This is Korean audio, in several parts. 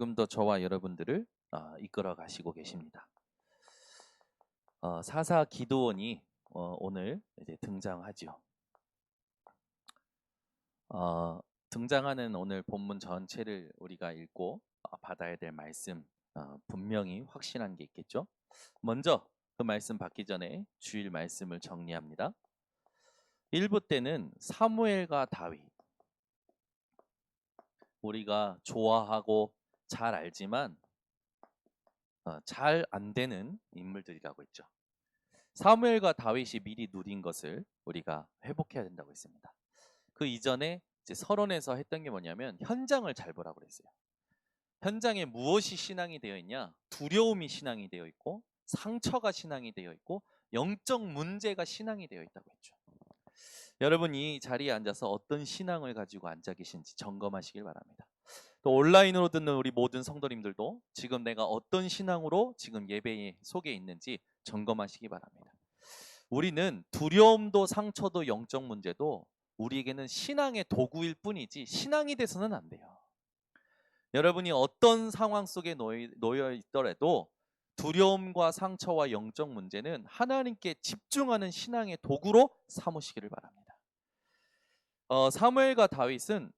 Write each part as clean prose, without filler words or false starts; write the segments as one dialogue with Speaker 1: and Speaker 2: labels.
Speaker 1: 지금도 저와 여러분들을 이끌어 가시고 계십니다. 사사 기드온이 오늘 이제 등장하죠. 등장하는 오늘 본문 전체를 우리가 읽고 받아야 될 말씀 분명히 확신한 게 있겠죠. 먼저 그 말씀 받기 전에 주일 말씀을 정리합니다. 1부 때는 사무엘과 다윗, 우리가 좋아하고 잘 알지만 잘 안 되는 인물들이라고 했죠. 사무엘과 다윗이 미리 누린 것을 우리가 회복해야 된다고 했습니다. 그 이전에 이제 서론에서 했던 게 뭐냐면 현장을 잘 보라고 그랬어요. 현장에 무엇이 신앙이 되어 있냐? 두려움이 신앙이 되어 있고, 상처가 신앙이 되어 있고, 영적 문제가 신앙이 되어 있다고 했죠. 여러분 이 자리에 앉아서 어떤 신앙을 가지고 앉아 계신지 점검하시길 바랍니다. 또 온라인으로 듣는 우리 모든 성도님들도 지금 내가 어떤 신앙으로 지금 예배 속에 있는지 점검하시기 바랍니다. 우리는 두려움도 상처도 영적 문제도 우리에게는 신앙의 도구일 뿐이지 신앙이 돼서는 안 돼요. 여러분이 어떤 상황 속에 놓여 있더라도 두려움과 상처와 영적 문제는 하나님께 집중하는 신앙의 도구로 삼으시기를 바랍니다. 사무엘과 다윗은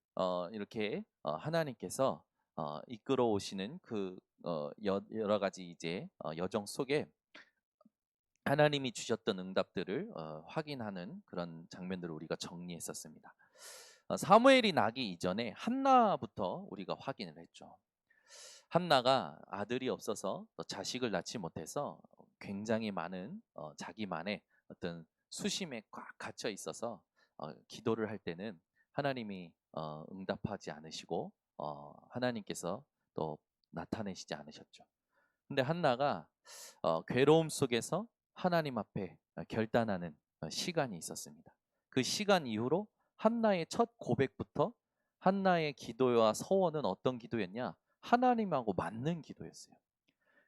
Speaker 1: 이렇게 하나님께서 이끌어 오시는 그 여러 가지 이제 여정 속에 하나님이 주셨던 응답들을 확인하는 그런 장면들을 우리가 정리했었습니다. 사무엘이 나기 이전에 한나부터 우리가 확인을 했죠. 한나가 아들이 없어서 자식을 낳지 못해서 굉장히 많은 자기만의 어떤 수심에 꽉 갇혀 있어서 기도를 할 때는 하나님이 응답하지 않으시고 하나님께서 또 나타내시지 않으셨죠. 근데 한나가 괴로움 속에서 하나님 앞에 결단하는 시간이 있었습니다. 그 시간 이후로 한나의 첫 고백부터 한나의 기도와 서원은 어떤 기도였냐? 하나님하고 맞는 기도였어요.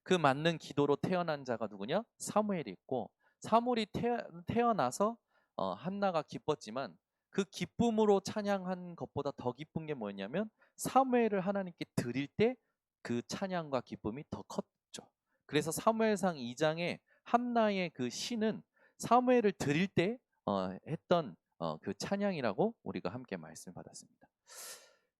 Speaker 1: 그 맞는 기도로 태어난 자가 누구냐? 사무엘이 있고, 사무엘이 태어나서 한나가 기뻤지만 그 기쁨으로 찬양한 것보다 더 기쁜 게 뭐였냐면 사무엘을 하나님께 드릴 때 그 찬양과 기쁨이 더 컸죠. 그래서 사무엘상 2장에 한나의 그 시는 사무엘을 드릴 때 했던 그 찬양이라고 우리가 함께 말씀 받았습니다.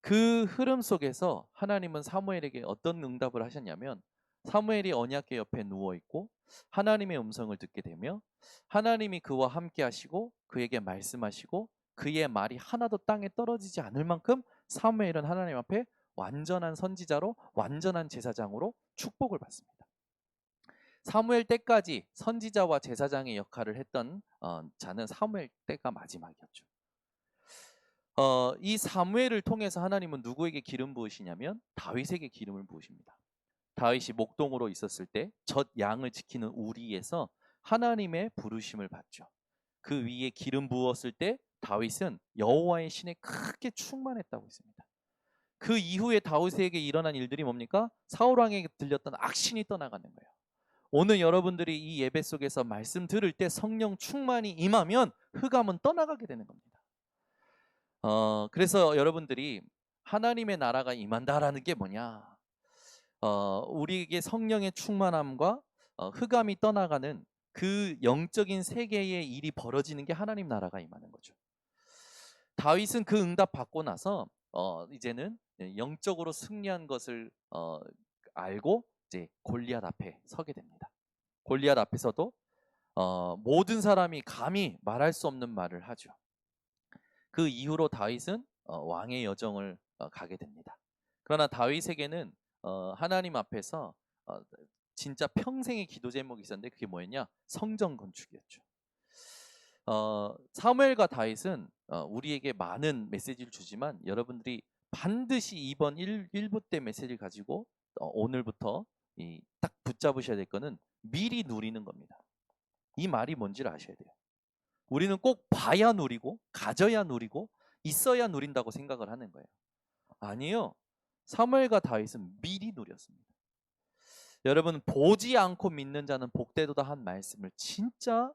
Speaker 1: 그 흐름 속에서 하나님은 사무엘에게 어떤 응답을 하셨냐면 사무엘이 언약궤 옆에 누워 있고 하나님의 음성을 듣게 되며 하나님이 그와 함께 하시고 그에게 말씀하시고 그의 말이 하나도 땅에 떨어지지 않을 만큼 사무엘은 하나님 앞에 완전한 선지자로 완전한 제사장으로 축복을 받습니다. 사무엘 때까지 선지자와 제사장의 역할을 했던 자는 사무엘 때가 마지막이었죠. 이 사무엘을 통해서 하나님은 누구에게 기름 부으시냐면 다윗에게 기름을 부으십니다. 다윗이 목동으로 있었을 때 젖 양을 지키는 우리에서 하나님의 부르심을 받죠. 그 위에 기름 부었을 때 다윗은 여호와의 신에 크게 충만했다고 했습니다. 그 이후에 다윗에게 일어난 일들이 뭡니까? 사울 왕에게 들렸던 악신이 떠나가는 거예요. 오늘 여러분들이 이 예배 속에서 말씀 들을 때 성령 충만이 임하면 흑암은 떠나가게 되는 겁니다. 그래서 여러분들이 하나님의 나라가 임한다라는 게 뭐냐? 우리에게 성령의 충만함과 흑암이 떠나가는 그 영적인 세계의 일이 벌어지는 게 하나님 나라가 임하는 거죠. 다윗은 그 응답 받고 나서 이제는 영적으로 승리한 것을 알고 이제 골리앗 앞에 서게 됩니다. 골리앗 앞에서도 모든 사람이 감히 말할 수 없는 말을 하죠. 그 이후로 다윗은 왕의 여정을 가게 됩니다. 그러나 다윗에게는 하나님 앞에서 진짜 평생의 기도 제목이 있었는데 그게 뭐였냐? 성전 건축이었죠. 사무엘과 다윗은 우리에게 많은 메시지를 주지만 여러분들이 반드시 이번 1부 때 메시지를 가지고 오늘부터 딱 붙잡으셔야 될 거는 미리 누리는 겁니다. 이 말이 뭔지를 아셔야 돼요. 우리는 꼭 봐야 누리고 가져야 누리고 있어야 누린다고 생각을 하는 거예요. 아니요. 사무엘과 다윗은 미리 누렸습니다. 여러분 보지 않고 믿는 자는 복되도다 한 말씀을 진짜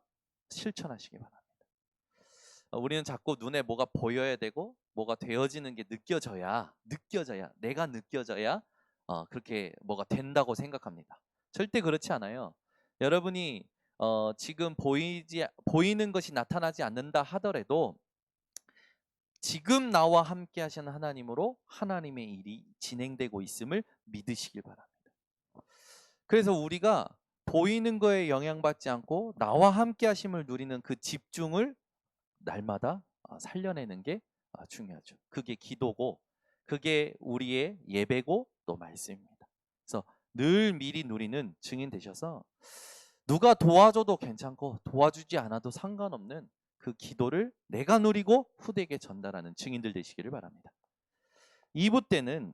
Speaker 1: 실천하시기 바랍니다. 우리는 자꾸 눈에 뭐가 보여야 되고 뭐가 되어지는 게 느껴져야 내가 느껴져야 그렇게 뭐가 된다고 생각합니다. 절대 그렇지 않아요. 여러분이 지금 보이는 것이 나타나지 않는다 하더라도 지금 나와 함께 하시는 하나님으로 하나님의 일이 진행되고 있음을 믿으시길 바랍니다. 그래서 우리가 보이는 거에 영향받지 않고 나와 함께 하심을 누리는 그 집중을 날마다 살려내는 게 중요하죠. 그게 기도고 그게 우리의 예배고 또 말씀입니다. 그래서 늘 미리 누리는 증인 되셔서 누가 도와줘도 괜찮고 도와주지 않아도 상관없는 그 기도를 내가 누리고 후대에게 전달하는 증인들 되시기를 바랍니다. 2부 때는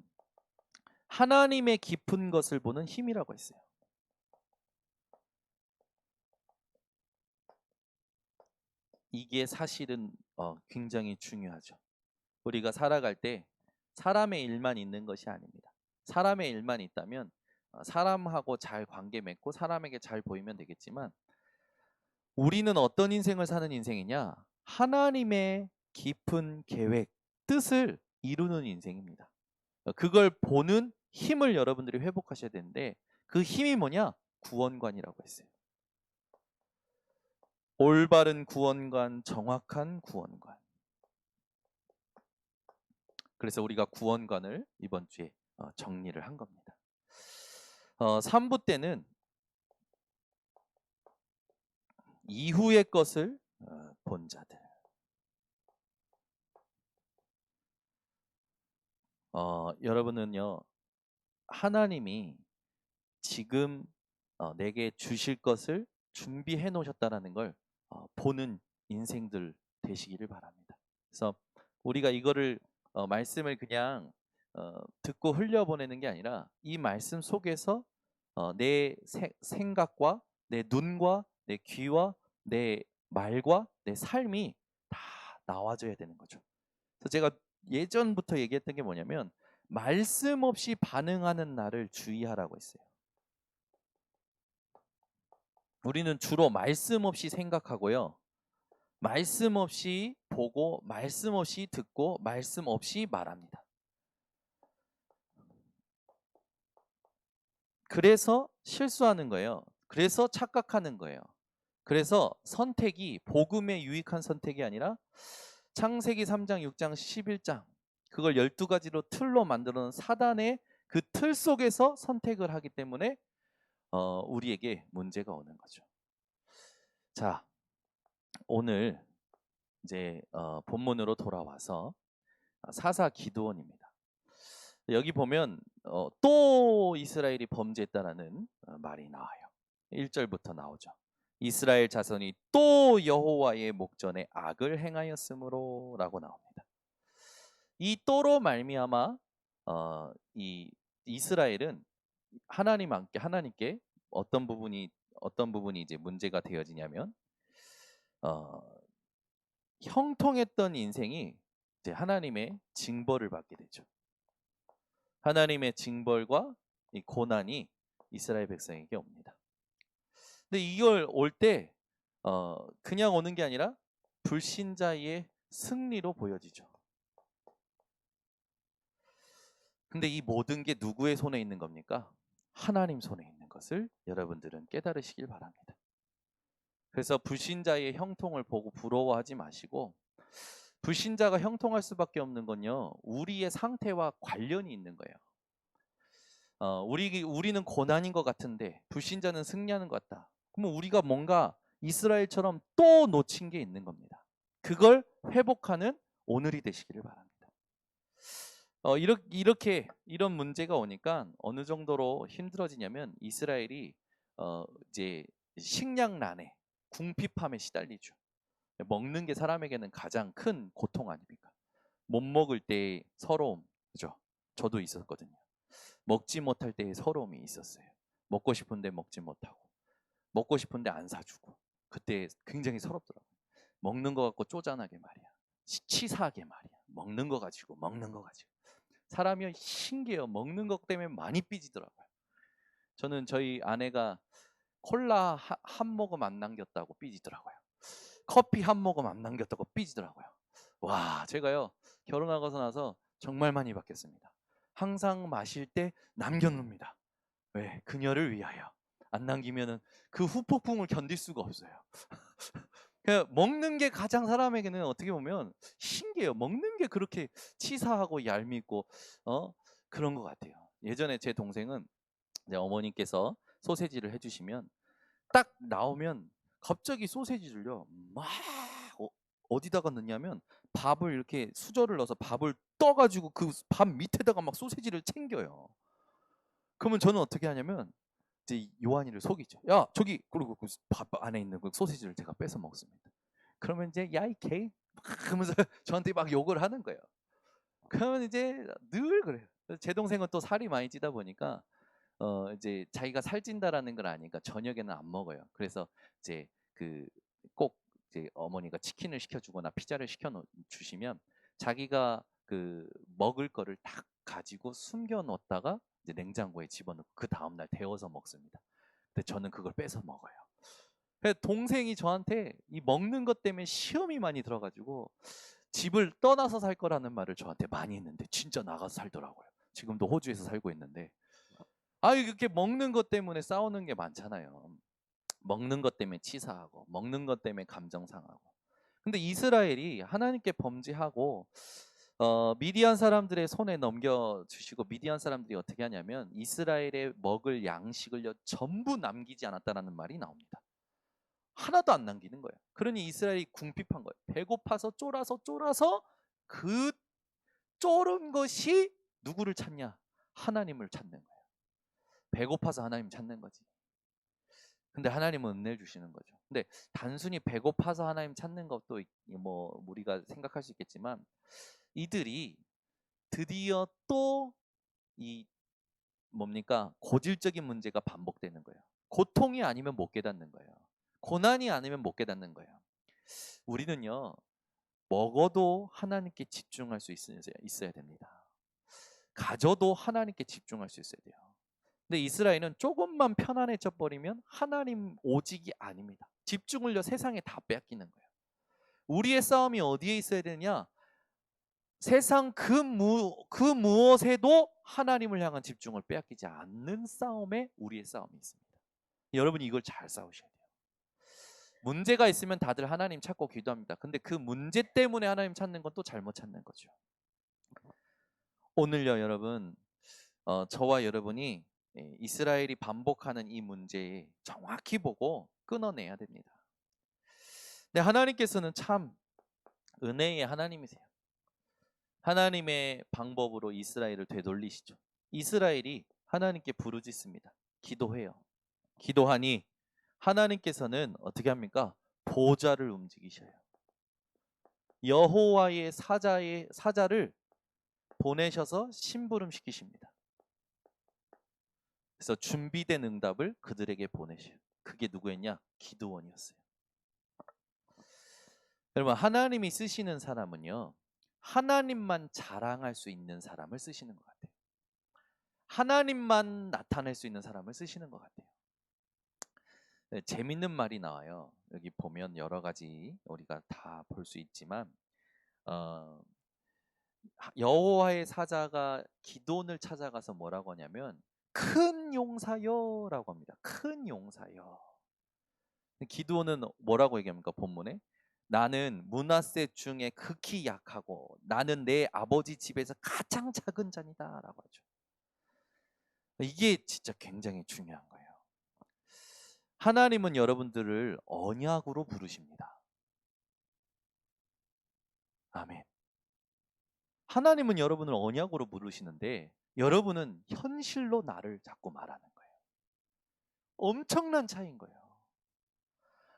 Speaker 1: 하나님의 깊은 것을 보는 힘이라고 했어요. 이게 사실은 굉장히 중요하죠. 우리가 살아갈 때 사람의 일만 있는 것이 아닙니다. 사람의 일만 있다면 사람하고 잘 관계 맺고 사람에게 잘 보이면 되겠지만 우리는 어떤 인생을 사는 인생이냐? 하나님의 깊은 계획, 뜻을 이루는 인생입니다. 그걸 보는 힘을 여러분들이 회복하셔야 되는데 그 힘이 뭐냐? 구원관이라고 했어요. 올바른 구원관, 정확한 구원관. 그래서 우리가 구원관을 이번 주에 정리를 한 겁니다. 3부 때는 이후의 것을 본 자들. 여러분은요, 하나님이 지금 내게 주실 것을 준비해 놓으셨다라는 걸 보는 인생들 되시기를 바랍니다. 그래서 우리가 이거를 말씀을 그냥 듣고 흘려보내는 게 아니라 이 말씀 속에서 내 생각과 내 눈과 내 귀와 내 말과 내 삶이 다 나와줘야 되는 거죠. 그래서 제가 예전부터 얘기했던 게 뭐냐면 말씀 없이 반응하는 나를 주의하라고 했어요. 우리는 주로 말씀 없이 생각하고요. 말씀 없이 보고 말씀 없이 듣고 말씀 없이 말합니다. 그래서 실수하는 거예요. 그래서 착각하는 거예요. 그래서 선택이 복음에 유익한 선택이 아니라 창세기 3장, 6장, 11장 그걸 12가지로 틀로 만들어 놓은 사단의 그 틀 속에서 선택을 하기 때문에 우리에게 문제가 오는 거죠. 자, 오늘 이제 본문으로 돌아와서 사사 기드온입니다. 여기 보면 또 이스라엘이 범죄했다라는 말이 나와요. 1절부터 나오죠. 이스라엘 자손이 또 여호와의 목전에 악을 행하였으므로 라고 나옵니다. 이 또로 말미암아 이 이스라엘은 하나님께 어떤 부분이 이제 문제가 되어지냐면 형통했던 인생이 이제 하나님의 징벌을 받게 되죠. 하나님의 징벌과 이 고난이 이스라엘 백성에게 옵니다. 근데 이걸 올 때 그냥 오는 게 아니라 불신자의 승리로 보여지죠. 근데 이 모든 게 누구의 손에 있는 겁니까? 하나님 손에 있는 것을 여러분들은 깨달으시길 바랍니다. 그래서 불신자의 형통을 보고 부러워하지 마시고 불신자가 형통할 수밖에 없는 건요. 우리의 상태와 관련이 있는 거예요. 우리는 고난인 것 같은데 불신자는 승리하는 것 같다. 그러면 우리가 뭔가 이스라엘처럼 또 놓친 게 있는 겁니다. 그걸 회복하는 오늘이 되시기를 바랍니다. 이런 문제가 오니까 어느 정도로 힘들어지냐면 이스라엘이 이제 식량난에 궁핍함에 시달리죠. 먹는 게 사람에게는 가장 큰 고통 아닙니까? 못 먹을 때의 서러움, 그죠? 저도 있었거든요. 먹지 못할 때의 서러움이 있었어요. 먹고 싶은데 먹지 못하고, 먹고 싶은데 안 사주고, 그때 굉장히 서럽더라고요. 먹는 거 갖고 쪼잔하게 말이야. 치사하게 말이야. 먹는 거 가지고. 사람이 신기해요. 먹는 것 때문에 많이 삐지더라고요. 저는 저희 아내가 콜라 한 모금 안 남겼다고 삐지더라고요. 커피 한 모금 안 남겼다고 삐지더라고요. 와, 제가요 결혼하고 나서 정말 많이 바뀌었습니다. 항상 마실 때 남겨놓습니다. 왜? 그녀를 위하여. 안 남기면은 그 후폭풍을 견딜 수가 없어요. 먹는 게 가장 사람에게는 어떻게 보면 신기해요. 먹는 게 그렇게 치사하고 얄밉고 그런 것 같아요. 예전에 제 동생은 이제 어머니께서 소세지를 해주시면 딱 나오면 갑자기 소세지를요 막 어디다가 넣냐면 밥을 이렇게 수저를 넣어서 밥을 떠가지고 그 밥 밑에다가 막 소세지를 챙겨요. 그러면 저는 어떻게 하냐면 이제 요한이를 속이죠. 야 저기 그리고 그 밥 안에 있는 그 소세지를 제가 뺏어 먹습니다. 그러면 이제 야 이 개 막 하면서 저한테 막 욕을 하는 거예요. 그러면 이제 늘 그래요. 제 동생은 또 살이 많이 찌다 보니까 이제 자기가 살찐다라는 걸 아니까 저녁에는 안 먹어요. 그래서 이제 그 꼭 이제 어머니가 치킨을 시켜주거나 피자를 주시면 자기가 그 먹을 거를 딱 가지고 숨겨 놓았다가 이제 냉장고에 집어넣고 그 다음날 데워서 먹습니다. 근데 저는 그걸 뺏어 먹어요. 그래서 동생이 저한테 이 먹는 것 때문에 시험이 많이 들어가지고 집을 떠나서 살 거라는 말을 저한테 많이 했는데 진짜 나가서 살더라고요. 지금도 호주에서 살고 있는데 이렇게 먹는 것 때문에 싸우는 게 많잖아요. 먹는 것 때문에 치사하고 먹는 것 때문에 감정 상하고. 근데 이스라엘이 하나님께 범죄하고 미디안 사람들의 손에 넘겨주시고 미디안 사람들이 어떻게 하냐면 이스라엘의 먹을 양식을요 전부 남기지 않았다라는 말이 나옵니다. 하나도 안 남기는 거예요. 그러니 이스라엘이 궁핍한 거예요. 배고파서 쫄아서 그 쫄은 것이 누구를 찾냐? 하나님을 찾는 거예요. 배고파서 하나님 찾는 거지. 근데 하나님은 은혜를 주시는 거죠. 근데 단순히 배고파서 하나님 찾는 것도 뭐 우리가 생각할 수 있겠지만 이들이 드디어 또 이 뭡니까? 고질적인 문제가 반복되는 거예요. 고통이 아니면 못 깨닫는 거예요. 고난이 아니면 못 깨닫는 거예요. 우리는요, 먹어도 하나님께 집중할 수 있어야 됩니다. 가져도 하나님께 집중할 수 있어야 돼요. 근데 이스라엘은 조금만 편안해져 버리면 하나님 오직이 아닙니다. 집중을요 세상에 다 뺏기는 거예요. 우리의 싸움이 어디에 있어야 되냐? 세상 그 무엇에도 하나님을 향한 집중을 빼앗기지 않는 싸움에 우리의 싸움이 있습니다. 여러분이 이걸 잘 싸우셔야 돼요. 문제가 있으면 다들 하나님 찾고 기도합니다. 근데 그 문제 때문에 하나님 찾는 건 또 잘못 찾는 거죠. 오늘요 여러분 저와 여러분이 이스라엘이 반복하는 이 문제에 정확히 보고 끊어내야 됩니다. 근데 하나님께서는 참 은혜의 하나님이세요. 하나님의 방법으로 이스라엘을 되돌리시죠. 이스라엘이 하나님께 부르짖습니다. 기도해요. 기도하니 하나님께서는 어떻게 합니까? 보좌를 움직이셔요. 여호와의 사자를 보내셔서 심부름 시키십니다. 그래서 준비된 응답을 그들에게 보내셔요. 그게 누구였냐? 기드온이었어요. 여러분 하나님이 쓰시는 사람은요. 하나님만 자랑할 수 있는 사람을 쓰시는 것 같아요. 하나님만 나타낼 수 있는 사람을 쓰시는 것 같아요. 네, 재밌는 말이 나와요. 여기 보면 여러 가지 우리가 다 볼 수 있지만 어, 여호와의 사자가 기돈을 찾아가서 뭐라고 하냐면 큰 용사여라고 합니다. 큰 용사여. 기드온은 뭐라고 얘기합니까? 본문에 나는 므낫세 중에 극히 약하고 나는 내 아버지 집에서 가장 작은 자니다라고 하죠. 이게 진짜 굉장히 중요한 거예요. 하나님은 여러분들을 언약으로 부르십니다. 아멘. 하나님은 여러분을 언약으로 부르시는데 여러분은 현실로 나를 자꾸 말하는 거예요. 엄청난 차이인 거예요.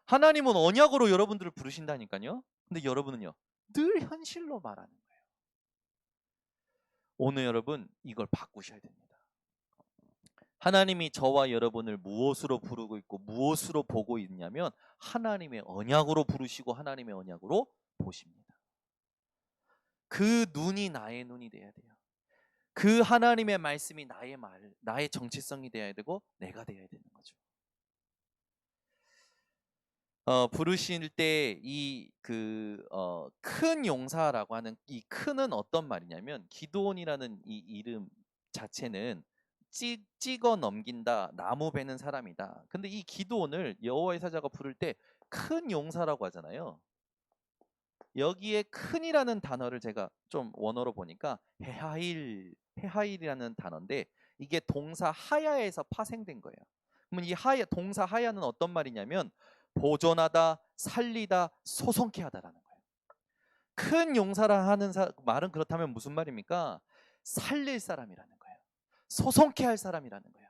Speaker 1: 하나님은 언약으로 여러분들을 부르신다니까요. 근데 여러분은요. 늘 현실로 말하는 거예요. 오늘 여러분 이걸 바꾸셔야 됩니다. 하나님이 저와 여러분을 무엇으로 부르고 있고 무엇으로 보고 있냐면 하나님의 언약으로 부르시고 하나님의 언약으로 보십니다. 그 눈이 나의 눈이 돼야 돼요. 그 하나님의 말씀이 나의 정체성이 되어야 되고 내가 되어야 되는 거죠. 부르실 때 이 큰 용사라고 하는 이 큰은 어떤 말이냐면 기드온이라는 이 이름 자체는 찍어 넘긴다, 나무 베는 사람이다. 근데 이 기드온을 여호와의 사자가 부를 때 큰 용사라고 하잖아요. 여기에 큰이라는 단어를 제가 좀 원어로 보니까 헤하일이라는 단어인데 이게 동사 하야에서 파생된 거예요. 그러면 이 동사 하야는 어떤 말이냐면 보존하다, 살리다, 소송케 하다라는 거예요. 큰 용사라 하는 말은 그렇다면 무슨 말입니까? 살릴 사람이라는 거예요. 소송케 할 사람이라는 거예요.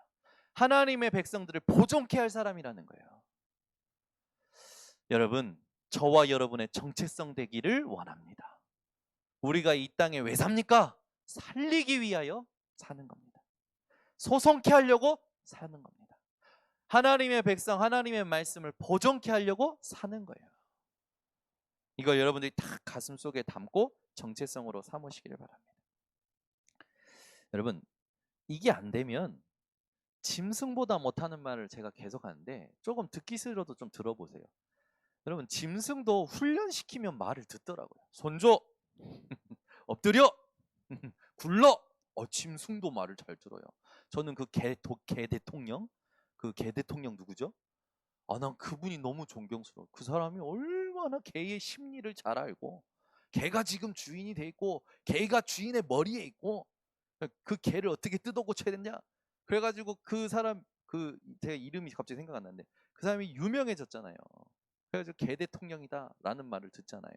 Speaker 1: 하나님의 백성들을 보존케 할 사람이라는 거예요. 여러분, 저와 여러분의 정체성 되기를 원합니다. 우리가 이 땅에 왜 삽니까? 살리기 위하여 사는 겁니다. 소송케 하려고 사는 겁니다. 하나님의 백성, 하나님의 말씀을 보존케 하려고 사는 거예요. 이걸 여러분들이 다 가슴 속에 담고 정체성으로 삼으시기를 바랍니다. 여러분, 이게 안 되면 짐승보다 못하는 말을 제가 계속 하는데 조금 듣기 싫어도 좀 들어보세요. 여러분, 짐승도 훈련시키면 말을 듣더라고요. 손줘, 엎드려, 굴러. 짐승도 말을 잘 들어요. 저는 그 개 대통령, 그 개 대통령 누구죠? 난 그분이 너무 존경스러워. 그 사람이 얼마나 개의 심리를 잘 알고, 개가 지금 주인이 돼 있고, 개가 주인의 머리에 있고, 그 개를 어떻게 뜯어 고쳐야 되냐? 그래가지고 그 사람, 제 이름이 갑자기 생각 안 나는데, 그 사람이 유명해졌잖아요. 그래가지고 개 대통령이다라는 말을 듣잖아요.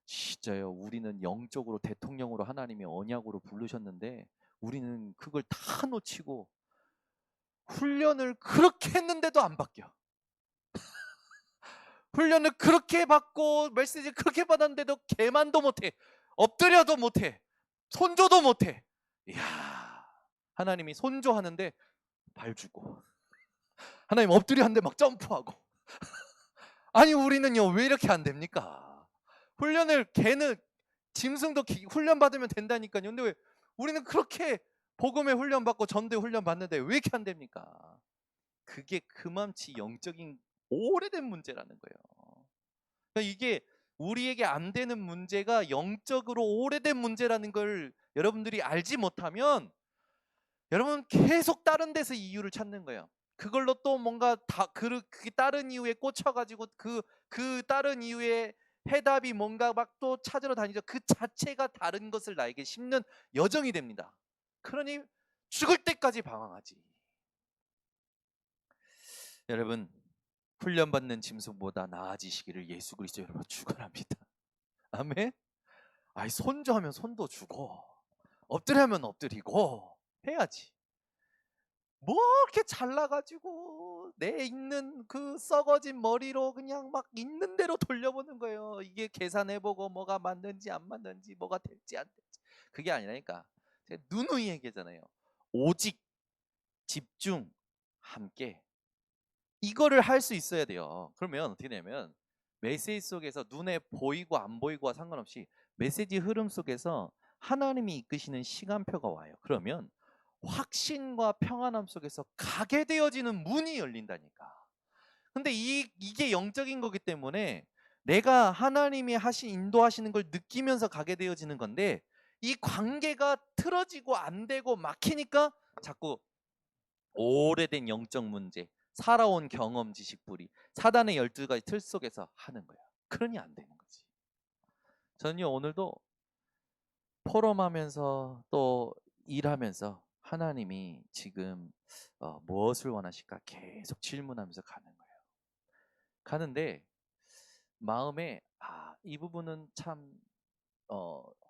Speaker 1: 진짜요. 우리는 영적으로 대통령으로 하나님이 언약으로 부르셨는데 우리는 그걸 다 놓치고 훈련을 그렇게 했는데도 안 바뀌어. 훈련을 그렇게 받고 메시지를 그렇게 받았는데도 개만도 못해. 엎드려도 못해. 손조도 못해. 이야, 하나님이 손조하는데 발 주고, 하나님 엎드려 하는데 막 점프하고. 아니 우리는요 왜 이렇게 안 됩니까? 훈련을 개는 짐승도 훈련 받으면 된다니까요. 근데 왜 우리는 그렇게 복음의 훈련 받고 전도의 훈련 받는데 왜 이렇게 안 됩니까? 그게 그맘치 영적인 오래된 문제라는 거예요. 그러니까 이게 우리에게 안 되는 문제가 영적으로 오래된 문제라는 걸 여러분들이 알지 못하면 여러분 계속 다른 데서 이유를 찾는 거예요. 그걸로 또 뭔가 그 다른 이유에 꽂혀가지고 그 다른 이유에 해답이 뭔가 막 또 찾으러 다니죠. 그 자체가 다른 것을 나에게 심는 여정이 됩니다. 그러니 죽을 때까지 방황하지. 여러분, 훈련받는 짐승보다 나아지시기를 예수 그리스도 여러분 축원합니다. 아멘. 손조하면 손도 주고 엎드려면 엎드리고 해야지. 뭐 이렇게 잘나가지고 내 있는 그 썩어진 머리로 그냥 막 있는 대로 돌려보는 거예요. 이게 계산해보고 뭐가 맞는지 안 맞는지 뭐가 될지 안 될지. 그게 아니라니까. 제가 누누이 얘기하잖아요. 오직 집중 함께 이거를 할 수 있어야 돼요. 그러면 어떻게 되냐면 메시지 속에서 눈에 보이고 안 보이고와 상관없이 메시지 흐름 속에서 하나님이 이끄시는 시간표가 와요. 그러면 확신과 평안함 속에서 가게 되어지는 문이 열린다니까. 근데 이게 영적인 거기 때문에 내가 하나님이 인도하시는 걸 느끼면서 가게 되어지는 건데 이 관계가 틀어지고 안 되고 막히니까 자꾸 오래된 영적 문제, 살아온 경험 지식뿌리, 사단의 12가지 틀 속에서 하는 거야. 그러니 안 되는 거지. 저는요 오늘도 포럼하면서 또 일하면서 하나님이 지금 무엇을 원하실까 계속 질문하면서 가는 거예요. 가는데 마음에 이 부분은 참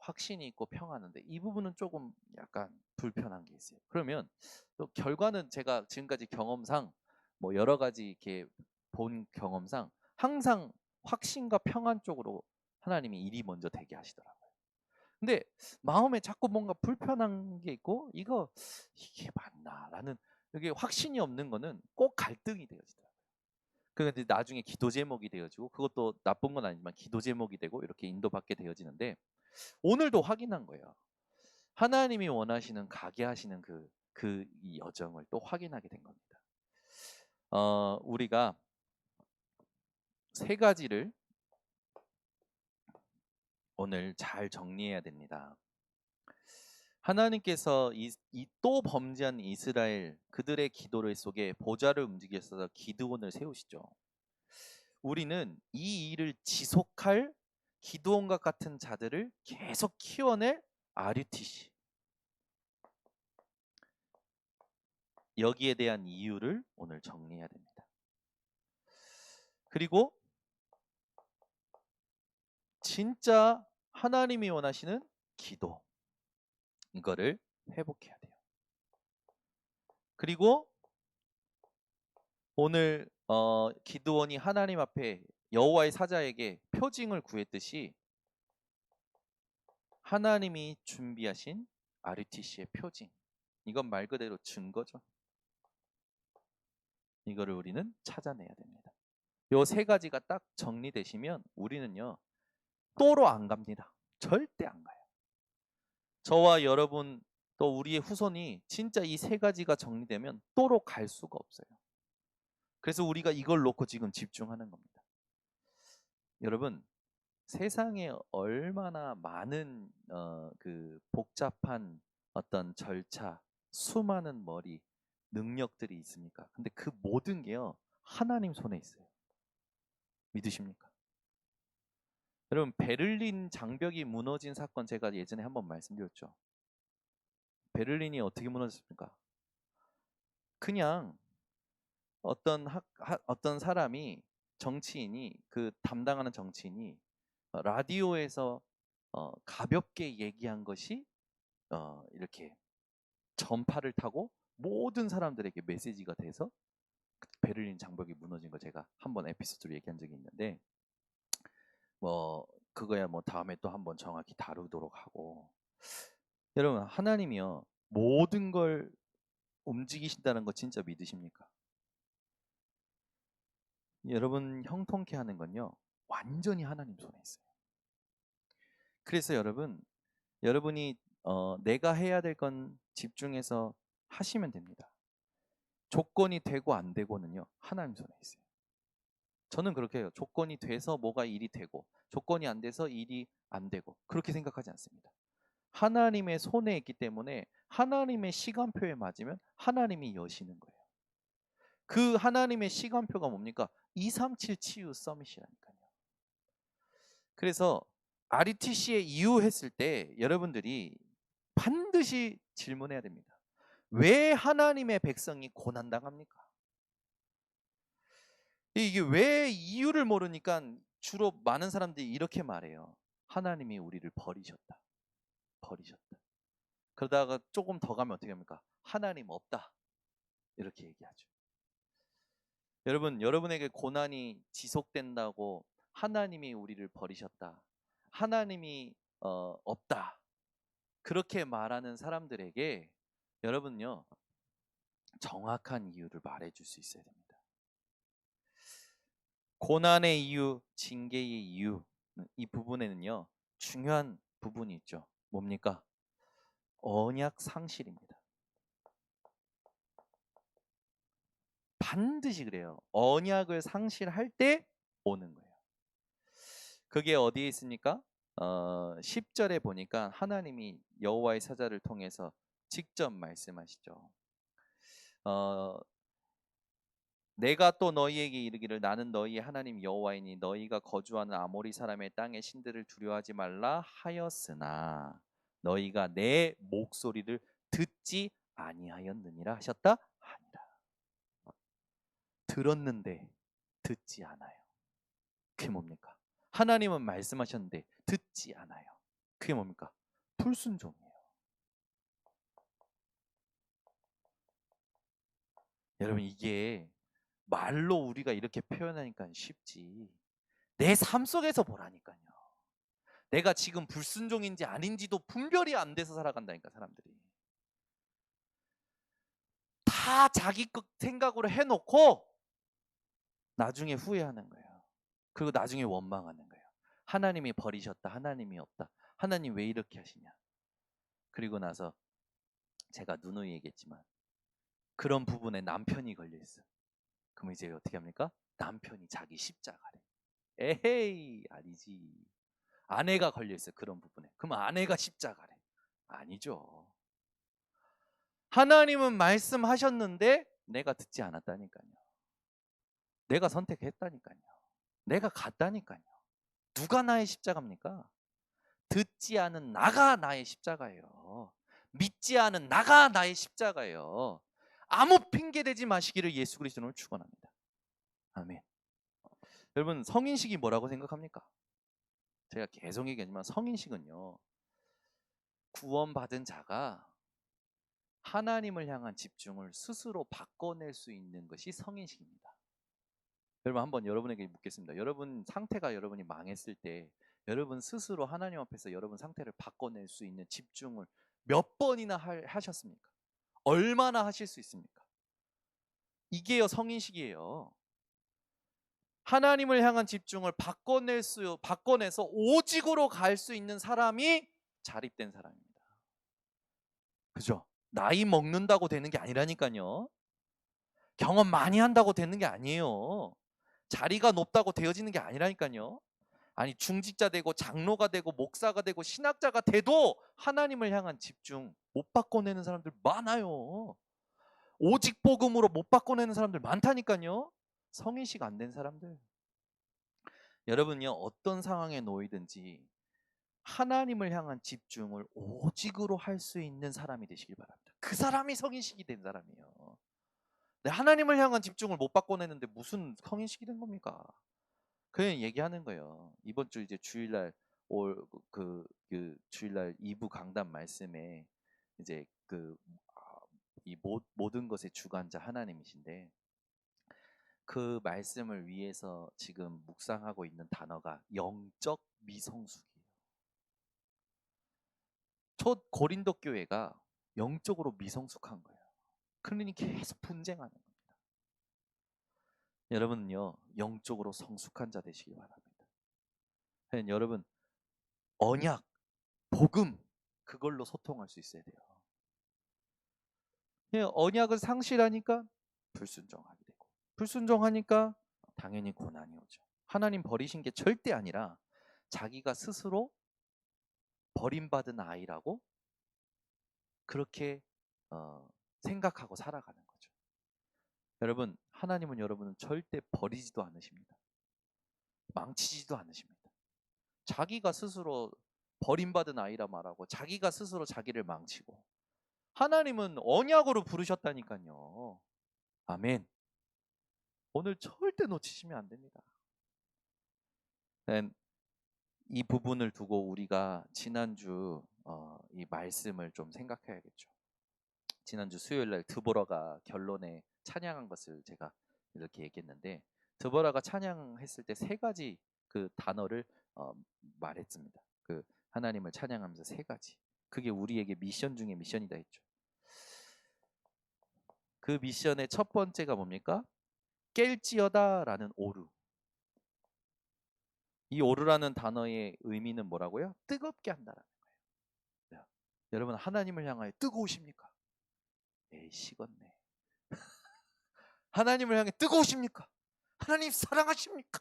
Speaker 1: 확신이 있고 평안한데 이 부분은 조금 약간 불편한 게 있어요. 그러면 또 결과는 제가 지금까지 경험상 뭐 여러 가지 이렇게 본 경험상 항상 확신과 평안 쪽으로 하나님이 일이 먼저 되게 하시더라고요. 근데 마음에 자꾸 뭔가 불편한 게 있고 이게 맞나라는 이게 확신이 없는 거는 꼭 갈등이 되어지더라고요. 그런데 나중에 기도 제목이 되어지고 그것도 나쁜 건 아니지만 기도 제목이 되고 이렇게 인도받게 되어지는데 오늘도 확인한 거예요. 하나님이 원하시는 가게 하시는 이 여정을 또 확인하게 된 겁니다. 우리가 세 가지를 오늘 잘 정리해야 됩니다. 하나님께서 이 또 범죄한 이스라엘 그들의 기도를 속에 보좌를 움직여서 기드온을 세우시죠. 우리는 이 일을 지속할 기드온과 같은 자들을 계속 키워낼 RUTC. 여기에 대한 이유를 오늘 정리해야 됩니다. 그리고 진짜 하나님이 원하시는 기도, 이거를 회복해야 돼요. 그리고 오늘 기드온이 하나님 앞에 여호와의 사자에게 표징을 구했듯이 하나님이 준비하신 RUTC의 표징, 이건 말 그대로 증거죠. 이거를 우리는 찾아내야 됩니다. 요 세 가지가 딱 정리되시면 우리는요 또로 안 갑니다. 절대 안 가요. 저와 여러분 또 우리의 후손이 진짜 이 세 가지가 정리되면 또로 갈 수가 없어요. 그래서 우리가 이걸 놓고 지금 집중하는 겁니다. 여러분, 세상에 얼마나 많은 그 복잡한 어떤 절차, 수많은 머리, 능력들이 있습니까? 근데 그 모든 게요 하나님 손에 있어요. 믿으십니까? 여러분, 베를린 장벽이 무너진 사건 제가 예전에 한번 말씀드렸죠. 베를린이 어떻게 무너졌습니까? 그냥 어떤 사람이, 정치인이, 그 담당하는 정치인이 라디오에서 가볍게 얘기한 것이 이렇게 전파를 타고 모든 사람들에게 메시지가 돼서 베를린 장벽이 무너진 거 제가 한번 에피소드로 얘기한 적이 있는데, 뭐 그거야 뭐 다음에 또 한번 정확히 다루도록 하고. 여러분, 하나님이요 모든 걸 움직이신다는 거 진짜 믿으십니까? 여러분, 형통케 하는 건요 완전히 하나님 손에 있어요. 그래서 여러분이 내가 해야 될 건 집중해서 하시면 됩니다. 조건이 되고 안 되고는요 하나님 손에 있어요. 저는 그렇게 해요. 조건이 돼서 뭐가 일이 되고 조건이 안 돼서 일이 안 되고 그렇게 생각하지 않습니다. 하나님의 손에 있기 때문에 하나님의 시간표에 맞으면 하나님이 여시는 거예요. 그 하나님의 시간표가 뭡니까? 237 치유 서밋이라니까요. 그래서 RUTC에 이유했을 때 여러분들이 반드시 질문해야 됩니다. 왜 하나님의 백성이 고난당합니까? 이게 왜 이유를 모르니까 주로 많은 사람들이 이렇게 말해요. 하나님이 우리를 버리셨다. 버리셨다. 그러다가 조금 더 가면 어떻게 합니까? 하나님 없다. 이렇게 얘기하죠. 여러분에게 고난이 지속된다고 하나님이 우리를 버리셨다. 하나님이 없다. 그렇게 말하는 사람들에게 여러분요 정확한 이유를 말해줄 수 있어야 됩니다. 고난의 이유, 징계의 이유, 이 부분에는요 중요한 부분이 있죠. 뭡니까? 언약 상실입니다. 반드시 그래요. 언약을 상실할 때 오는 거예요. 그게 어디에 있습니까? 10절에 보니까 하나님이 여호와의 사자를 통해서 직접 말씀하시죠. 내가 또 너희에게 이르기를 나는 너희의 하나님 여호와이니 너희가 거주하는 아모리 사람의 땅의 신들을 두려워하지 말라 하였으나 너희가 내 목소리를 듣지 아니하였느니라 하셨다? 아니라. 들었는데 듣지 않아요. 그게 뭡니까? 하나님은 말씀하셨는데 듣지 않아요. 그게 뭡니까? 불순종이에요. 여러분, 이게 말로 우리가 이렇게 표현하니까 쉽지 내 삶 속에서 보라니까요. 내가 지금 불순종인지 아닌지도 분별이 안 돼서 살아간다니까 사람들이. 다 자기 생각으로 해놓고 나중에 후회하는 거예요. 그리고 나중에 원망하는 거예요. 하나님이 버리셨다. 하나님이 없다. 하나님 왜 이렇게 하시냐. 그리고 나서 제가 누누이 얘기했지만 그런 부분에 남편이 걸려있어. 그럼 이제 어떻게 합니까? 남편이 자기 십자가래. 에헤이 아니지. 아내가 걸려있어요. 그런 부분에. 그럼 아내가 십자가래. 아니죠. 하나님은 말씀하셨는데 내가 듣지 않았다니까요. 내가 선택했다니까요. 내가 갔다니까요. 누가 나의 십자가입니까? 듣지 않은 나가 나의 십자가예요. 믿지 않은 나가 나의 십자가예요. 아무 핑계 대지 마시기를 예수 그리스도를 축원합니다. 아멘. 여러분, 성인식이 뭐라고 생각합니까? 제가 계속 얘기하지만 성인식은요, 구원받은 자가 하나님을 향한 집중을 스스로 바꿔낼 수 있는 것이 성인식입니다. 여러분, 한번 여러분에게 묻겠습니다. 여러분 상태가 여러분이 망했을 때 여러분 스스로 하나님 앞에서 여러분 상태를 바꿔낼 수 있는 집중을 몇 번이나 하셨습니까? 얼마나 하실 수 있습니까? 이게요, 성인식이에요. 하나님을 향한 집중을 바꿔내서 오직으로 갈 수 있는 사람이 자립된 사람입니다. 그죠? 나이 먹는다고 되는 게 아니라니까요. 경험 많이 한다고 되는 게 아니에요. 자리가 높다고 되어지는 게 아니라니까요. 아니, 중직자 되고 장로가 되고 목사가 되고 신학자가 돼도 하나님을 향한 집중 못 바꿔내는 사람들 많아요. 오직 복음으로 못 바꿔내는 사람들 많다니까요. 성인식 안 된 사람들. 여러분요, 어떤 상황에 놓이든지 하나님을 향한 집중을 오직으로 할 수 있는 사람이 되시길 바랍니다. 그 사람이 성인식이 된 사람이에요. 하나님을 향한 집중을 못 바꿔내는데 무슨 성인식이 된 겁니까? 그냥 얘기하는 거예요. 이번 주 이제 주일날 그 주일날 2부 강단 말씀에 이제 이 모든 것의 주관자 하나님이신데 그 말씀을 위해서 지금 묵상하고 있는 단어가 영적 미성숙이에요. 첫 고린도 교회가 영적으로 미성숙한 거예요. 그러니 계속 분쟁하는 겁니다. 여러분은요, 영적으로 성숙한 자 되시기 바랍니다. 여러분, 언약, 복음, 그걸로 소통할 수 있어야 돼요. 언약을 상실하니까 불순종하게 되고, 불순종하니까 당연히 고난이 오죠. 하나님 버리신 게 절대 아니라 자기가 스스로 버림받은 아이라고 그렇게 생각하고 살아가는 거죠. 여러분, 하나님은 여러분을 절대 버리지도 않으십니다. 망치지도 않으십니다. 자기가 스스로 버림받은 아이라 말하고 자기가 스스로 자기를 망치고 하나님은 언약으로 부르셨다니까요. 아멘. 오늘 절대 놓치시면 안 됩니다. 이 부분을 두고 우리가 지난주 이 말씀을 좀 생각해야겠죠. 지난주 수요일날 드보라가 결론에 찬양한 것을 제가 이렇게 얘기했는데 드보라가 찬양했을 때 세 가지 그 단어를 말했습니다. 그 하나님을 찬양하면서 세 가지. 그게 우리에게 미션 중에 미션이다 했죠. 그 미션의 첫 번째가 뭡니까? 깰지어다라는 오르. 이 오르라는 단어의 의미는 뭐라고요? 뜨겁게 한다라는 거예요. 여러분, 하나님을 향하여 뜨거우십니까? 에이, 식었네. 하나님을 향해 뜨거우십니까? 하나님 사랑하십니까?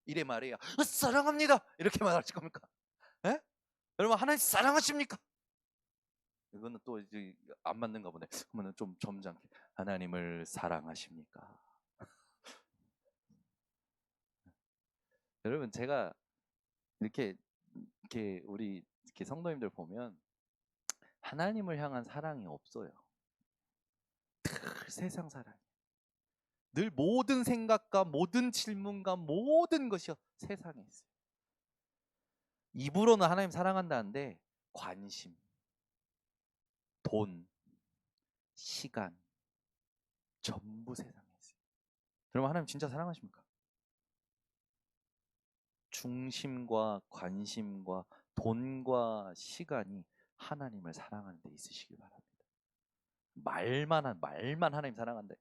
Speaker 1: 이래 말해야 사랑합니다 이렇게 말하실 겁니까? 에? 여러분, 하나님 사랑하십니까? 이거는 또 이제 안 맞는가 보네. 그러면 좀 점잖게 하나님을 사랑하십니까? 여러분, 제가 이렇게 우리 이렇게 성도님들 보면 하나님을 향한 사랑이 없어요. 늘 세상 사랑. 늘 모든 생각과 모든 질문과 모든 것이 세상에 있어요. 입으로는 하나님 사랑한다는데 관심, 돈, 시간 전부 세상에 있어요. 여러분, 하나님 진짜 사랑하십니까? 중심과 관심과 돈과 시간이 하나님을 사랑하는 데 있으시길 바랍니다. 말만 하나님 사랑한다.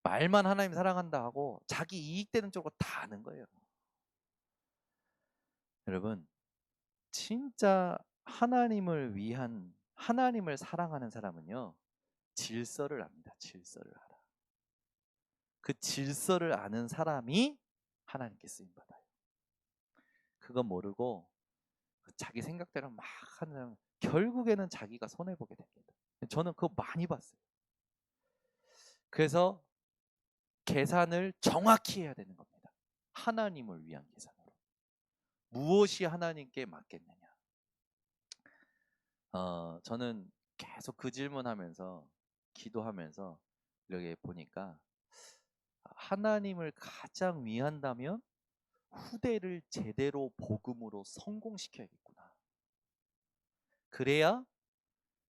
Speaker 1: 말만 하나님 사랑한다 하고 자기 이익되는 쪽으로 다 아는 거예요. 여러분, 진짜 하나님을 사랑하는 사람은요, 질서를 압니다. 질서를 알아. 그 질서를 아는 사람이 하나님께 쓰임 받아요. 그거 모르고 자기 생각대로 막 하는 사람은 결국에는 자기가 손해 보게 됩니다. 저는 그거 많이 봤어요. 그래서 계산을 정확히 해야 되는 겁니다. 하나님을 위한 계산으로. 무엇이 하나님께 맞겠느냐. 저는 계속 그 질문하면서 기도하면서 이렇게 보니까 하나님을 가장 위한다면 후대를 제대로 복음으로 성공시켜야겠구나. 그래야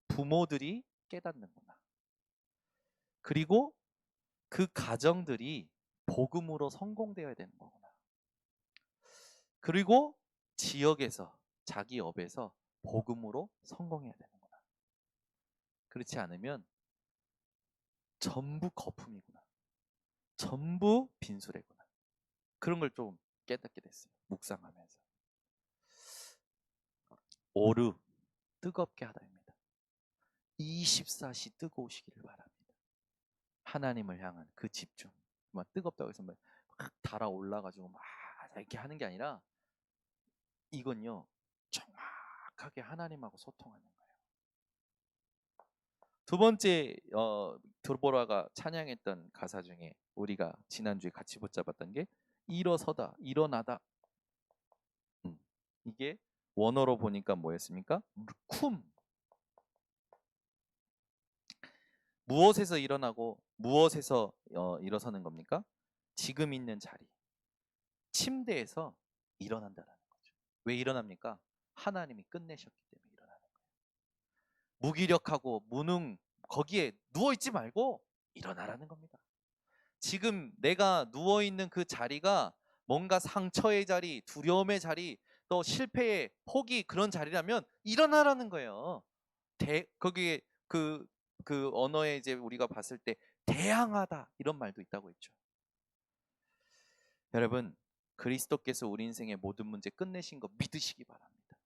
Speaker 1: 부모들이 깨닫는구나. 그리고 그 가정들이 복음으로 성공되어야 되는 거구나. 그리고 지역에서 자기 업에서 복음으로 성공해야 되는구나. 그렇지 않으면 전부 거품이구나. 전부 빈수레구나. 그런 걸 좀 깨닫게 됐어요. 묵상하면서. 오르 뜨겁게 하다입니다. 24시 뜨거우시기를 바랍니다. 하나님을 향한 그 집중. 막 뜨겁다고 해서 막 달아올라가지고 막 이렇게 하는 게 아니라 이건요 정확하게 하나님하고 소통하는 거예요. 두 번째 드보라가 찬양했던 가사 중에 우리가 지난주에 같이 붙잡았던 게 일어서다, 일어나다. 이게 원어로 보니까 뭐였습니까? 쿰. 무엇에서 일어나고 무엇에서 일어서는 겁니까? 지금 있는 자리, 침대에서 일어난다라는 거죠. 왜 일어납니까? 하나님이 끝내셨기 때문에 일어나는 거예요. 무기력하고 무능 거기에 누워있지 말고 일어나라는 겁니다. 지금 내가 누워있는 그 자리가 뭔가 상처의 자리, 두려움의 자리, 또 실패의 포기 그런 자리라면 일어나라는 거예요. 거기에 그 언어에 이제 우리가 봤을 때 대항하다 이런 말도 있다고 했죠. 여러분, 그리스도께서 우리 인생의 모든 문제 끝내신 거 믿으시기 바랍니다.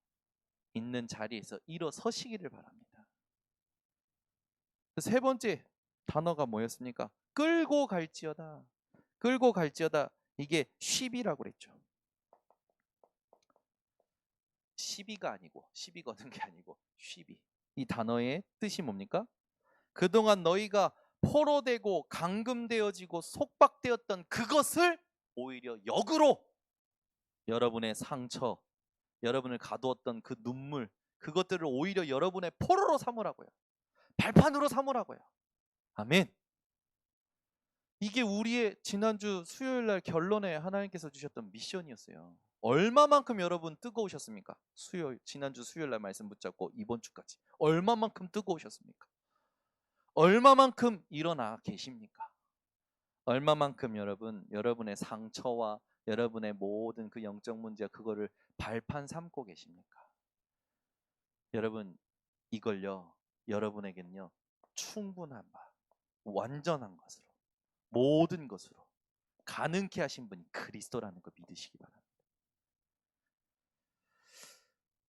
Speaker 1: 있는 자리에서 일어서시기를 바랍니다. 세 번째 단어가 뭐였습니까? 끌고 갈지어다. 끌고 갈지어다. 이게 쉬비라고 그랬죠. 시비가 아니고 시비 거는 게 아니고 쉬비. 이 단어의 뜻이 뭡니까? 그동안 너희가 포로되고 감금되어지고 속박되었던 그것을 오히려 역으로 여러분의 상처, 여러분을 가두었던 그 눈물, 그것들을 오히려 여러분의 포로로 삼으라고요. 발판으로 삼으라고요. 아멘. 이게 우리의 지난주 수요일 날 결론에 하나님께서 주셨던 미션이었어요. 얼마만큼 여러분 뜨거우셨습니까? 지난주 수요일 날 말씀 붙잡고 이번 주까지 얼마만큼 뜨거우셨습니까? 얼마만큼 일어나 계십니까? 얼마만큼 여러분의 상처와 여러분의 모든 그 영적 문제와 그거를 발판 삼고 계십니까? 여러분 이걸요 여러분에게는요 충분한 바 완전한 것으로 모든 것으로 가능케 하신 분이 그리스도라는 거 믿으시기 바랍니다.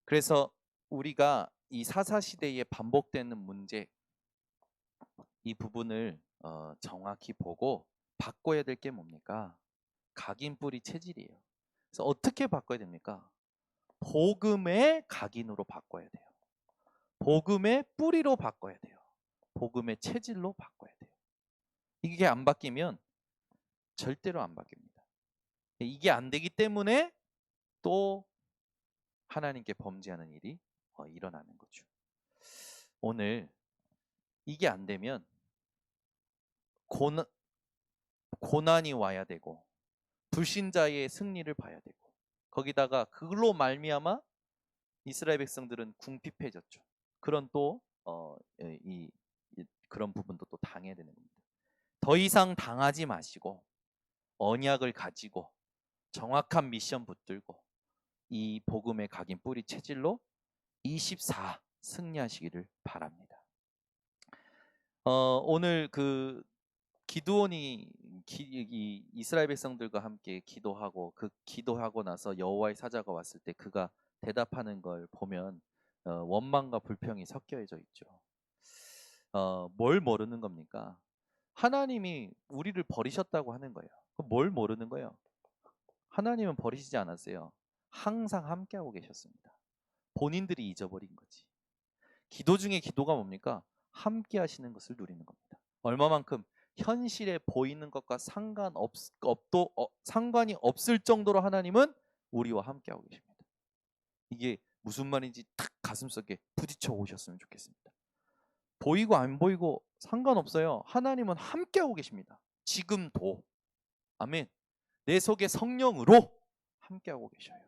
Speaker 1: 그래서 우리가 이 사사시대에 반복되는 문제 이 부분을 정확히 보고 바꿔야 될 게 뭡니까? 각인뿌리 체질이에요. 그래서 어떻게 바꿔야 됩니까? 복음의 각인으로 바꿔야 돼요. 복음의 뿌리로 바꿔야 돼요. 복음의 체질로 바꿔야 돼요. 이게 안 바뀌면 절대로 안 바뀝니다. 이게 안 되기 때문에 또 하나님께 범죄하는 일이 일어나는 거죠. 오늘 이게 안 되면 고난이 와야 되고 불신자의 승리를 봐야 되고 거기다가 그걸로 말미암아 이스라엘 백성들은 궁핍해졌죠. 그런 또 그런 부분도 또 당해야 되는 겁니다. 더 이상 당하지 마시고 언약을 가지고 정확한 미션 붙들고 이 복음의 각인 뿌리 체질로 24 승리하시기를 바랍니다. 오늘 그 기드온이 이스라엘 백성들과 함께 기도하고 그 기도하고 나서 여호와의 사자가 왔을 때 그가 대답하는 걸 보면 원망과 불평이 섞여져 있죠. 뭘 모르는 겁니까? 하나님이 우리를 버리셨다고 하는 거예요. 뭘 모르는 거예요? 하나님은 버리시지 않았어요. 항상 함께하고 계셨습니다. 본인들이 잊어버린 거지. 기도 중에 기도가 뭡니까? 함께 하시는 것을 누리는 겁니다. 얼마만큼? 현실에 보이는 것과 상관이 없을 정도로 하나님은 우리와 함께하고 계십니다. 이게 무슨 말인지 탁 가슴속에 부딪혀 오셨으면 좋겠습니다. 보이고 안 보이고 상관없어요. 하나님은 함께하고 계십니다. 지금도. 아멘. 내 속에 성령으로 함께하고 계셔요.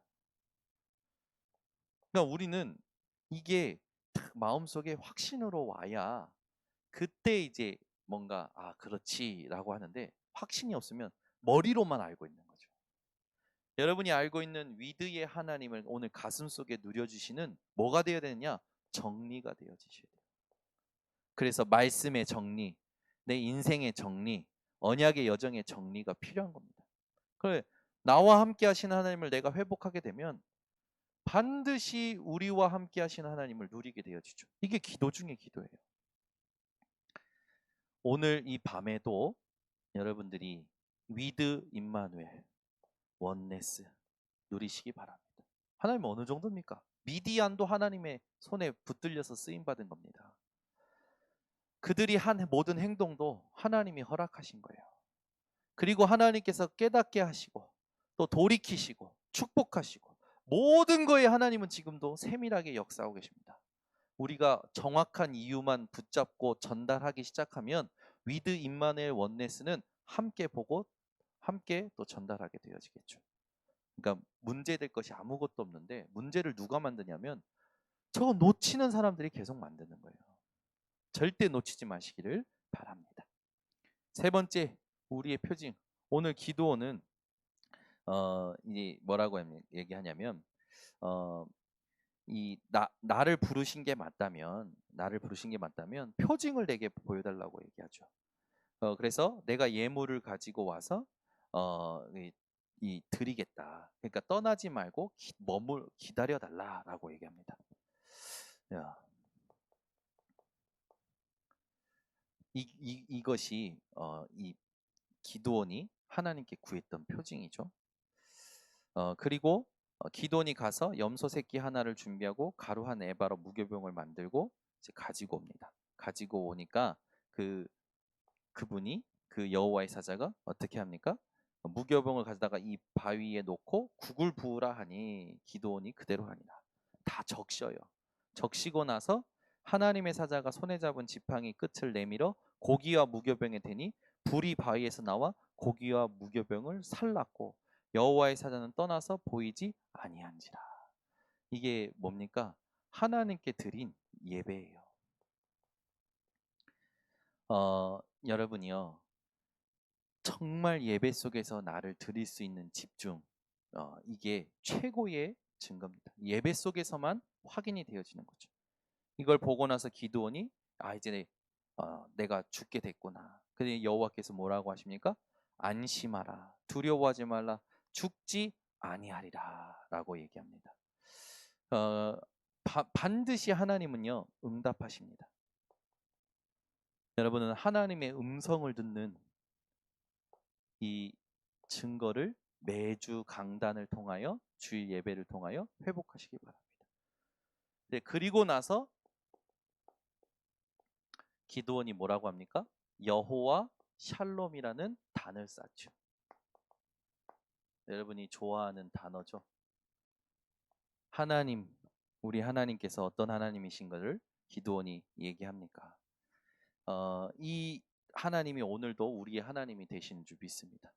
Speaker 1: 그러니까 우리는 이게 딱 마음속에 확신으로 와야 그때 이제 뭔가 그렇지라고 하는데, 확신이 없으면 머리로만 알고 있는 거죠. 여러분이 알고 있는 위드의 하나님을 오늘 가슴속에 누려주시는 뭐가 되어야 되느냐? 정리가 되어지셔야 돼요. 그래서 말씀의 정리, 내 인생의 정리, 언약의 여정의 정리가 필요한 겁니다. 그래, 나와 함께 하시는 하나님을 내가 회복하게 되면 반드시 우리와 함께 하시는 하나님을 누리게 되어지죠. 이게 기도 중의 기도예요. 오늘 이 밤에도 여러분들이 위드 임마누엘 원네스 누리시기 바랍니다. 하나님은 어느 정도입니까? 미디안도 하나님의 손에 붙들려서 쓰임 받은 겁니다. 그들이 한 모든 행동도 하나님이 허락하신 거예요. 그리고 하나님께서 깨닫게 하시고 또 돌이키시고 축복하시고 모든 거에 하나님은 지금도 세밀하게 역사하고 계십니다. 우리가 정확한 이유만 붙잡고 전달하기 시작하면 위드 임마누엘 원네스는 함께 보고 함께 또 전달하게 되어지겠죠. 그러니까 문제될 것이 아무것도 없는데, 문제를 누가 만드냐면 저거 놓치는 사람들이 계속 만드는 거예요. 절대 놓치지 마시기를 바랍니다. 세 번째, 우리의 표징. 오늘 기도원은 이제 뭐라고 얘기하냐면 나를 부르신 게 맞다면 표징을 내게 보여달라고 얘기하죠. 그래서 내가 예물을 가지고 와서 드리겠다. 그러니까 떠나지 말고 기다려달라라고 얘기합니다. 야, 이것이 이 기드온이 하나님께 구했던 표징이죠. 그리고 기드온이 가서 염소 새끼 하나를 준비하고 가루 한 에바로 무교병을 만들고 이제 가지고 옵니다. 가지고 오니까 그분이 그 여호와의 사자가 어떻게 합니까? 무교병을 가져다가 이 바위에 놓고 국을 부으라 하니 기드온이 그대로 하니라. 다 적셔요. 적시고 나서 하나님의 사자가 손에 잡은 지팡이 끝을 내밀어 고기와 무교병에 대니 불이 바위에서 나와 고기와 무교병을 살랐고 여호와의 사자는 떠나서 보이지 아니한지라. 이게 뭡니까? 하나님께 드린 예배예요. 여러분이요, 정말 예배 속에서 나를 드릴 수 있는 집중, 이게 최고의 증거입니다. 예배 속에서만 확인이 되어지는 거죠. 이걸 보고 나서 기드온이 이제 내가 죽게 됐구나. 근데 여호와께서 뭐라고 하십니까? 안심하라, 두려워하지 말라, 죽지 아니하리라라고 얘기합니다. 반드시 하나님은요 응답하십니다. 여러분은 하나님의 음성을 듣는 이 증거를 매주 강단을 통하여 주일 예배를 통하여 회복하시기 바랍니다. 네, 그리고 나서 기드온이 뭐라고 합니까? 여호와 샬롬이라는 단을 쌓죠. 여러분이 좋아하는 단어죠. 하나님, 우리 하나님께서 어떤 하나님이신 것을 기드온이 얘기합니까? 이 하나님이 오늘도 우리의 하나님이 되시는 줄 믿습니다.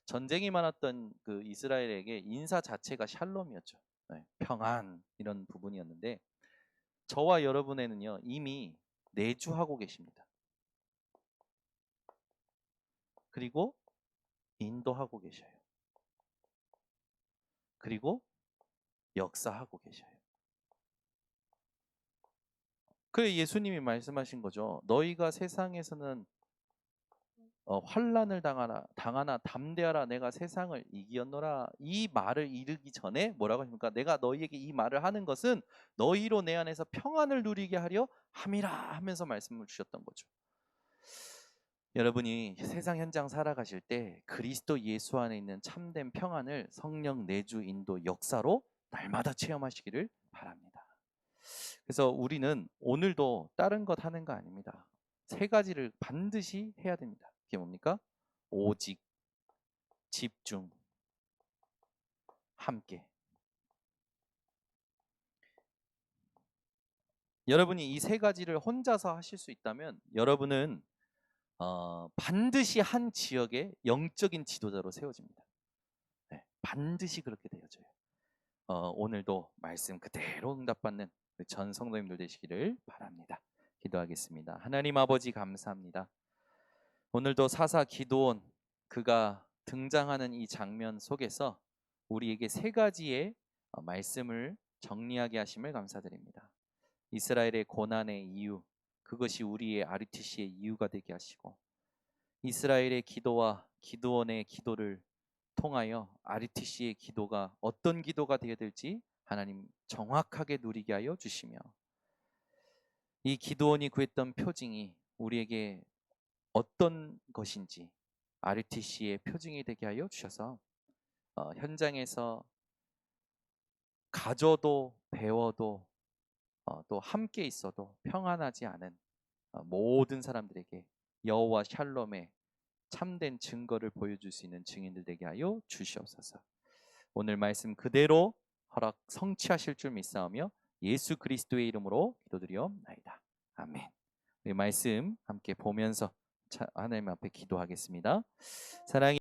Speaker 1: 전쟁이 많았던 그 이스라엘에게 인사 자체가 샬롬이었죠. 네, 평안 이런 부분이었는데 저와 여러분에는요 이미 내주하고 계십니다. 그리고 인도하고 계셔요. 그리고 역사하고 계셔요. 그래 예수님이 말씀하신 거죠. 너희가 세상에서는 환난을 당하나 담대하라, 내가 세상을 이기었노라. 이 말을 이르기 전에 뭐라고 하십니까? 내가 너희에게 이 말을 하는 것은 너희로 내 안에서 평안을 누리게 하려 함이라 하면서 말씀을 주셨던 거죠. 여러분이 세상 현장 살아가실 때 그리스도 예수 안에 있는 참된 평안을 성령 내주 인도 역사로 날마다 체험하시기를 바랍니다. 그래서 우리는 오늘도 다른 것 하는 거 아닙니다. 세 가지를 반드시 해야 됩니다. 그게 뭡니까? 오직, 집중, 함께. 여러분이 이 세 가지를 혼자서 하실 수 있다면 여러분은 반드시 한 지역의 영적인 지도자로 세워집니다. 네, 반드시 그렇게 되어져요. 오늘도 말씀 그대로 응답받는 전 성도님들 되시기를 바랍니다. 기도하겠습니다. 하나님 아버지 감사합니다. 오늘도 사사 기드온 그가 등장하는 이 장면 속에서 우리에게 세 가지의 말씀을 정리하게 하심을 감사드립니다. 이스라엘의 고난의 이유, 그것이 우리의 RUTC의 이유가 되게 하시고 이스라엘의 기도와 기드온의 기도를 통하여 RUTC의 기도가 어떤 기도가 되어야 될지 하나님 정확하게 누리게 하여 주시며 이 기드온이 구했던 표징이 우리에게 어떤 것인지 RUTC의 표징이 되게 하여 주셔서 현장에서 가져도 배워도 또 함께 있어도 평안하지 않은 모든 사람들에게 여호와 샬롬의 참된 증거를 보여줄 수 있는 증인들 되게 하여 주시옵소서. 오늘 말씀 그대로 허락 성취하실 줄 믿사오며 예수 그리스도의 이름으로 기도드리옵나이다. 아멘. 우리 말씀 함께 보면서 하나님 앞에 기도하겠습니다. 사랑이